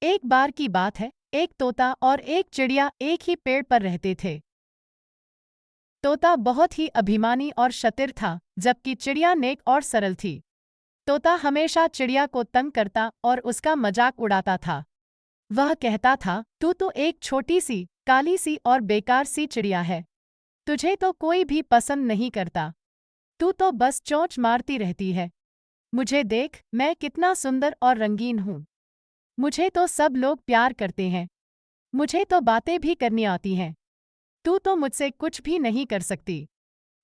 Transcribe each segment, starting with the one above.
एक बार की बात है, एक तोता और एक चिड़िया एक ही पेड़ पर रहते थे। तोता बहुत ही अभिमानी और शातिर था, जबकि चिड़िया नेक और सरल थी। तोता हमेशा चिड़िया को तंग करता और उसका मजाक उड़ाता था। वह कहता था, तू तो एक छोटी सी, काली सी और बेकार सी चिड़िया है। तुझे तो कोई भी पसंद नहीं करता। तू तो बस चोंच मारती रहती है। मुझे देख, मैं कितना सुंदर और रंगीन हूँ। मुझे तो सब लोग प्यार करते हैं। मुझे तो बातें भी करनी आती हैं। तू तो मुझसे कुछ भी नहीं कर सकती।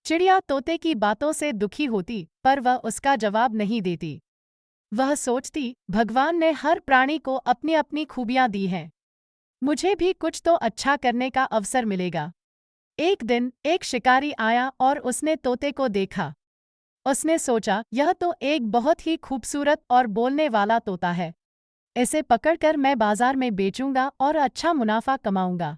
चिड़िया तोते की बातों से दुखी होती, पर वह उसका जवाब नहीं देती। वह सोचती, भगवान ने हर प्राणी को अपनी अपनी खूबियां दी हैं। मुझे भी कुछ तो अच्छा करने का अवसर मिलेगा। एक दिन एक शिकारी आया और उसने तोते को देखा। उसने सोचा, यह तो एक बहुत ही खूबसूरत और बोलने वाला तोता है। इसे पकड़कर मैं बाजार में बेचूंगा और अच्छा मुनाफा कमाऊंगा।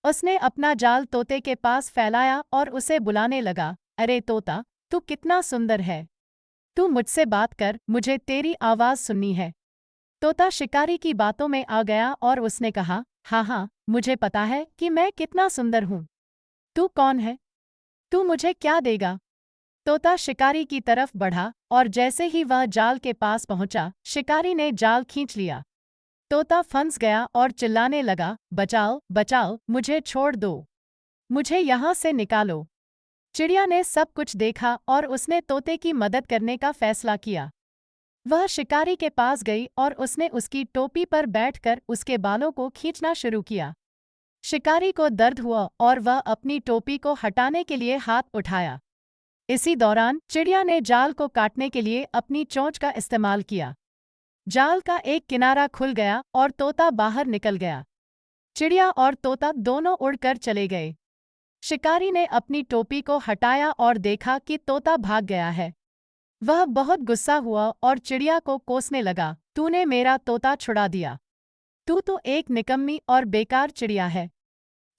उसने अपना जाल तोते के पास फैलाया और उसे बुलाने लगा, अरे तोता, तू कितना सुंदर है। तू मुझसे बात कर, मुझे तेरी आवाज़ सुननी है। तोता शिकारी की बातों में आ गया और उसने कहा, हाँ हाँ, मुझे पता है कि मैं कितना सुंदर हूँ। तू कौन है? तू मुझे क्या देगा? तोता शिकारी की तरफ बढ़ा और जैसे ही वह जाल के पास पहुंचा, शिकारी ने जाल खींच लिया। तोता फंस गया और चिल्लाने लगा, बचाओ बचाओ, मुझे छोड़ दो। मुझे यहाँ से निकालो। चिड़िया ने सब कुछ देखा और उसने तोते की मदद करने का फैसला किया। वह शिकारी के पास गई और उसने उसकी टोपी पर बैठकर उसके बालों को खींचना शुरू किया। शिकारी को दर्द हुआ और वह अपनी टोपी को हटाने के लिए हाथ उठाया। इसी दौरान चिड़िया ने जाल को काटने के लिए अपनी चोंच का इस्तेमाल किया। जाल का एक किनारा खुल गया और तोता बाहर निकल गया। चिड़िया और तोता दोनों उड़कर चले गए। शिकारी ने अपनी टोपी को हटाया और देखा कि तोता भाग गया है। वह बहुत गुस्सा हुआ और चिड़िया को कोसने लगा, तूने मेरा तोता छुड़ा दिया। तू तो एक निकम्मी और बेकार चिड़िया है।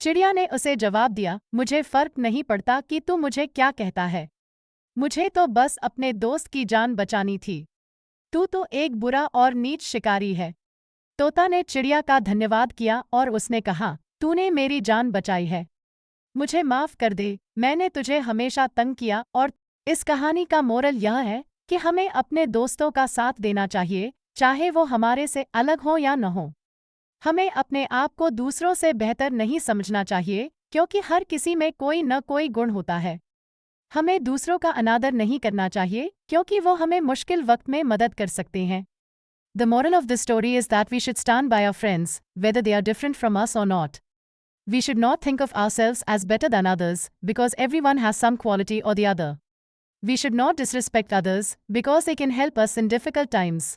चिड़िया ने उसे जवाब दिया, मुझे फर्क नहीं पड़ता कि तू मुझे क्या कहता है। मुझे तो बस अपने दोस्त की जान बचानी थी। तू तो एक बुरा और नीच शिकारी है। तोता ने चिड़िया का धन्यवाद किया और उसने कहा, तूने मेरी जान बचाई है। मुझे माफ कर दे, मैंने तुझे हमेशा तंग किया। और इस कहानी का मोरल यह है कि हमें अपने दोस्तों का साथ देना चाहिए, चाहे वो हमारे से अलग हो या न हो। हमें अपने आप को दूसरों से बेहतर नहीं समझना चाहिए, क्योंकि हर किसी में कोई न कोई गुण होता है। हमें दूसरों का अनादर नहीं करना चाहिए, क्योंकि वो हमें मुश्किल वक्त में मदद कर सकते हैं। The moral of this story is that we should stand by our friends, whether they are different from us or not. We should not think of ourselves as better than others, because everyone has some quality or the other. We should not disrespect others, because they can help us in difficult times.